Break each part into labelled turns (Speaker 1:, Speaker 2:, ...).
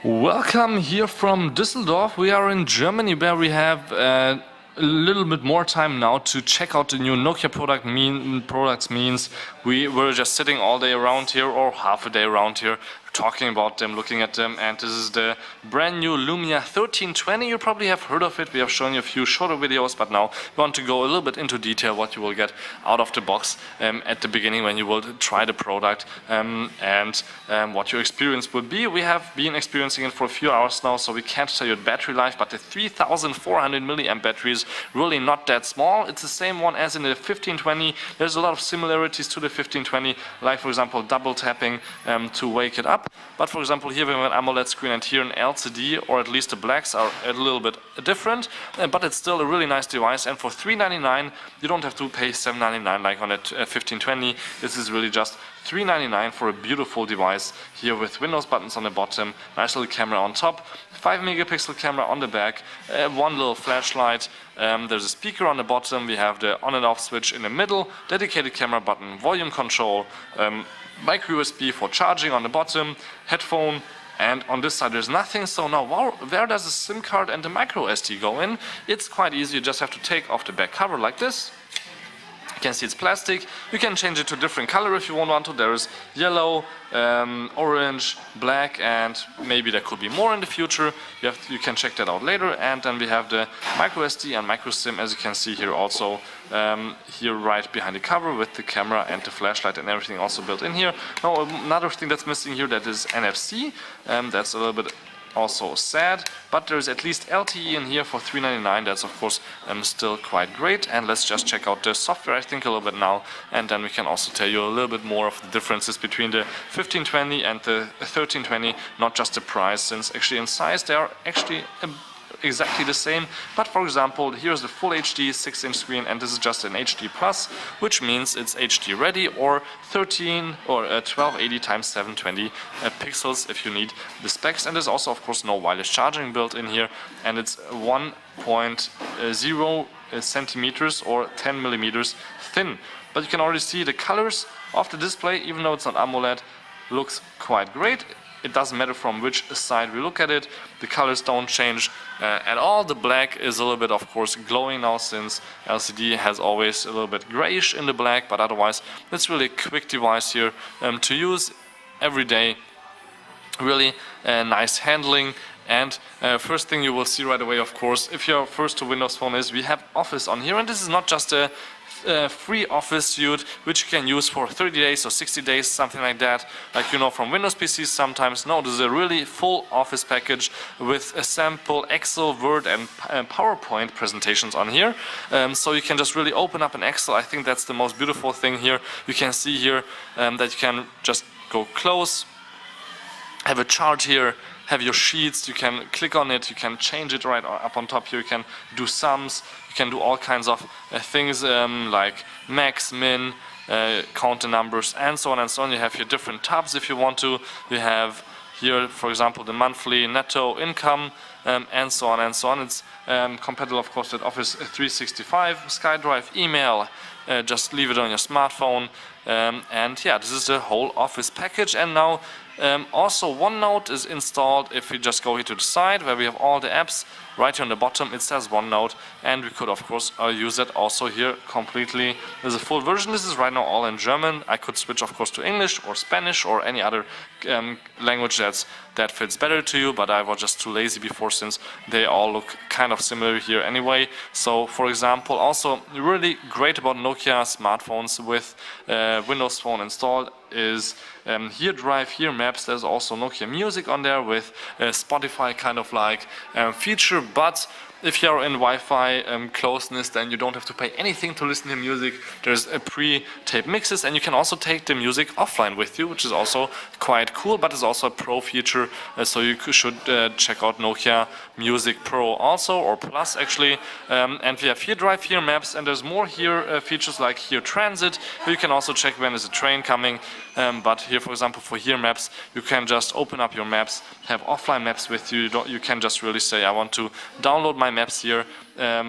Speaker 1: Welcome here from Düsseldorf. We are in Germany, where we have a little bit more time now to check out the new Nokia products. Means we were just sitting all day around here, or half a day around here, talking about them, looking at them, and this is the brand new Lumia 1320. You probably have heard of it. We have shown you a few shorter videos, but now we want to go a little bit into detail what you will get out of the box at the beginning when you will try the product, and what your experience would be. We have been experiencing it for a few hours now, so we can't tell you the battery life, but the 3400 milliamp battery is really not that small. It's the same one as in the 1520. There's a lot of similarities to the 1520, like for example double tapping to wake it up. But for example here we have an AMOLED screen and here an LCD, or at least the blacks are a little bit different, but it's still a really nice device. And for $399 you don't have to pay $799 like on a 1520. This is really just $399 for a beautiful device here with Windows buttons on the bottom, nice little camera on top, 5 megapixel camera on the back, one little flashlight, there's a speaker on the bottom, we have the on and off switch in the middle, dedicated camera button, volume control, micro USB for charging on the bottom, headphone, and on this side there's nothing. So now where does the SIM card and the micro SD go in? It's quite easy. You just have to take off the back cover like this. You can see it's plastic. You can change it to different color if you want to. There is yellow, orange, black, and maybe there could be more in the future. You can check that out later. And then we have the micro SD and micro SIM, as you can see here also, here right behind the cover with the camera and the flashlight and everything also built in here. Now another thing that's missing here, that is NFC. That's a little bit also sad, but there's at least LTE in here for $399. That's of course still quite great. And let's just check out the software I think a little bit now, and then we can also tell you a little bit more of the differences between the 1520 and the 1320, not just the price, since actually in size they are actually exactly the same. But for example, here's the full HD 6-inch screen, and this is just an HD plus, which means it's HD ready, or 1280 x 720 pixels if you need the specs. And there's also of course no wireless charging built in here, and it's 1.0 centimeters or 10 millimeters thin. But you can already see the colors of the display, even though it's not AMOLED, looks quite great. It doesn't matter from which side we look at it, the colors don't change at all. The black is a little bit of course glowing now, since LCD has always a little bit grayish in the black, but otherwise it's really a quick device here to use every day. Really nice handling. And first thing you will see right away, of course, if you're first to Windows Phone, is we have Office on here, and this is not just a free Office suite which you can use for 30 days or 60 days, something like that, like you know from Windows PCs sometimes. No, this is a really full Office package with a sample Excel, Word and PowerPoint presentations on here. So you can just really open up an Excel. I think that's the most beautiful thing here. You can see here that you can just go close, have a chart here, have your sheets, you can click on it, you can change it right up on top here, you can do sums, you can do all kinds of things like max, min, count the numbers, and so on and so on. You have your different tabs if you want to. You have here, for example, the monthly netto income, and so on and so on. It's compatible of course with Office 365, SkyDrive, email, just leave it on your smartphone, and yeah, this is the whole Office package. And now also OneNote is installed. If we just go here to the side where we have all the apps, right here on the bottom it says OneNote, and we could of course use it also here completely. There's a full version. This is right now all in German. I could switch of course to English or Spanish or any other language that fits better to you, but I was just too lazy before, since they all look kind of similar here anyway. So for example, also really great about Nokia smartphones with Windows Phone installed is here Drive, here Maps. There's also Nokia Music on there with Spotify kind of like feature, but if you're in Wi-Fi closeness, then you don't have to pay anything to listen to music. There's a pre-taped mixes, and you can also take the music offline with you, which is also quite cool, but it's also a pro feature, so you should check out Nokia Music Pro also, or Plus actually. And we have here Drive, here Maps, and there's more here features like here Transit. You can also check when is a train coming, but here for example for here Maps, you can just open up your maps, have offline maps with you. You can just really say I want to download my maps here,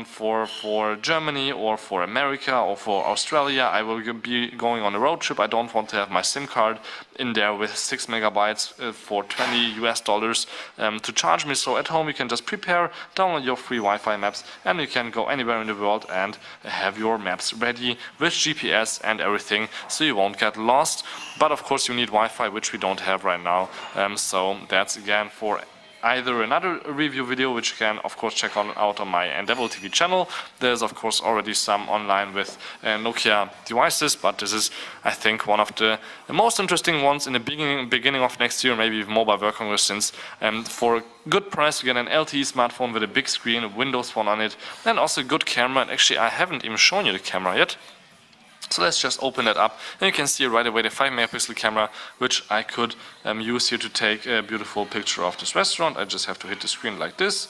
Speaker 1: for Germany or for America or for Australia. I will be going on a road trip. I don't want to have my SIM card in there with 6 megabytes for $20 to charge me. So at home you can just prepare, download your free Wi-Fi maps, and you can go anywhere in the world and have your maps ready with GPS and everything, so you won't get lost. But of course you need Wi-Fi, which we don't have right now. So that's again for either another review video, which you can of course check out on my Endeavor TV channel. There's of course already some online with Nokia devices, but this is, I think, one of the most interesting ones in the beginning of next year, maybe with Mobile World Congress, since for a good price you get an LTE smartphone with a big screen, a Windows Phone on it, and also a good camera. And actually I haven't even shown you the camera yet. So let's just open that up, and you can see right away the 5 megapixel camera, which I could use here to take a beautiful picture of this restaurant. I just have to hit the screen like this.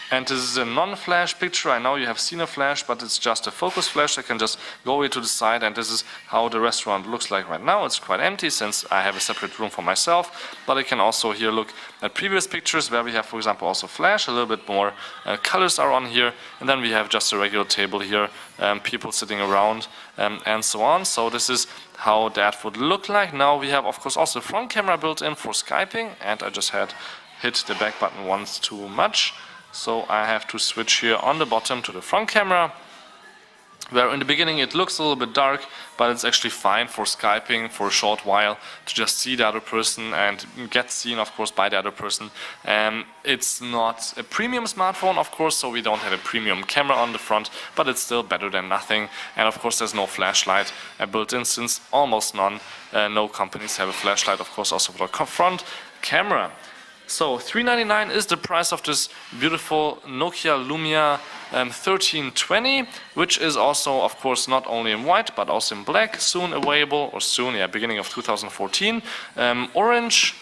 Speaker 1: And this is a non-flash picture. I know you have seen a flash, but it's just a focus flash. I can just go here to the side, and this is how the restaurant looks like right now. It's quite empty since I have a separate room for myself, but I can also here look at previous pictures where we have, for example, also flash, a little bit more colors are on here, and then we have just a regular table here, people sitting around, and so on. So this is how that would look like. Now we have of course also front camera built in for Skyping, and I just had hit the back button once too much. So I have to switch here on the bottom to the front camera, where in the beginning it looks a little bit dark, but it's actually fine for Skyping for a short while to just see the other person and get seen of course by the other person. It's not a premium smartphone of course, so we don't have a premium camera on the front, but it's still better than nothing. And of course there's no flashlight built in, since almost no companies have a flashlight, of course also for the front camera. So $399 is the price of this beautiful Nokia Lumia 1320, which is also of course not only in white but also in black, soon available, or soon, yeah, beginning of 2014, orange,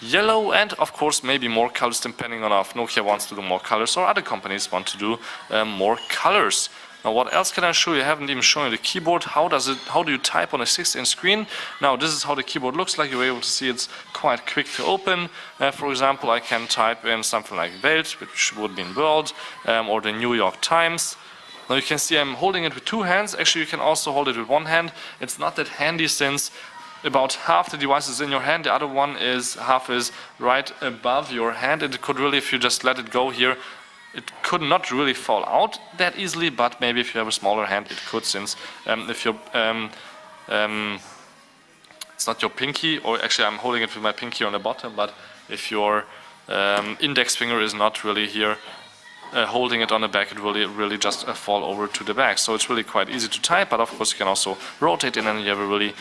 Speaker 1: yellow, and of course maybe more colors, depending on if Nokia wants to do more colors or other companies want to do more colors. Now what else can I show you? I haven't even shown you the keyboard. How do you type on a 6-inch screen? Now this is how the keyboard looks like. You're able to see it's quite quick to open. For example, I can type in something like Welt, which would mean world, or the New York Times. Now you can see I'm holding it with 2 hands. Actually you can also hold it with 1 hand. It's not that handy since about half the device is in your hand, the other half is right above your hand. It could really, if you just let it go here, it could not really fall out that easily, but maybe if you have a smaller hand it could, since if you're it's not your pinky, or actually I'm holding it with my pinky on the bottom, but if your index finger is not really here holding it on the back, it will really just fall over to the back. So it's really quite easy to type, but of course you can also rotate it, and you have a really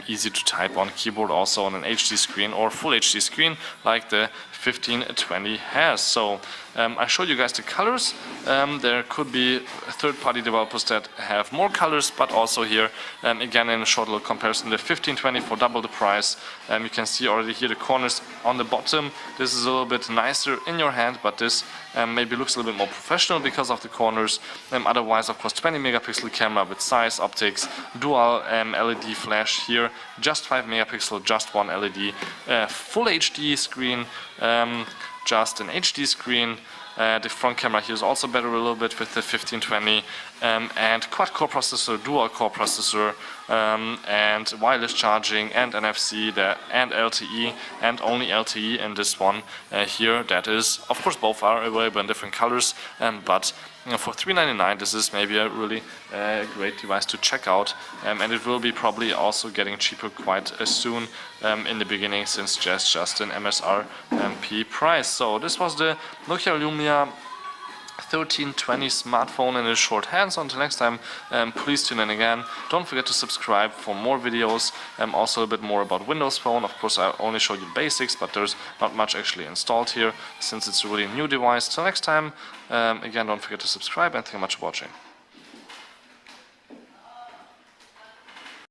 Speaker 1: easy to type on keyboard, also on an HD screen or full HD screen like the 1520 has. So I showed you guys the colors. There could be third-party developers that have more colors, but also here again in a short little comparison, the 1520 for double the price. You can see already here the corners on the bottom. This is a little bit nicer in your hand, but this maybe looks a little bit more professional because of the corners. Otherwise of course 20 megapixel camera with size optics, dual LED flash here, just 5 megapixel, just 1 LED, full HD screen, just an HD screen. The front camera here is also better a little bit with the 1520, and quad-core processor, dual-core processor, and wireless charging, and NFC, and LTE, and only LTE in this one here. That is, of course, both are available in different colors, but for $399 this is maybe a really great device to check out, and it will be probably also getting cheaper quite soon in the beginning, since just an MSRP price. So this was the Nokia Lumia 1320 smartphone in a short hands. Until next time, please tune in again. Don't forget to subscribe for more videos, also a bit more about Windows Phone. Of course I only showed you basics, but there's not much actually installed here since it's a really new device. Till next time, again, don't forget to subscribe, and thank you much for watching.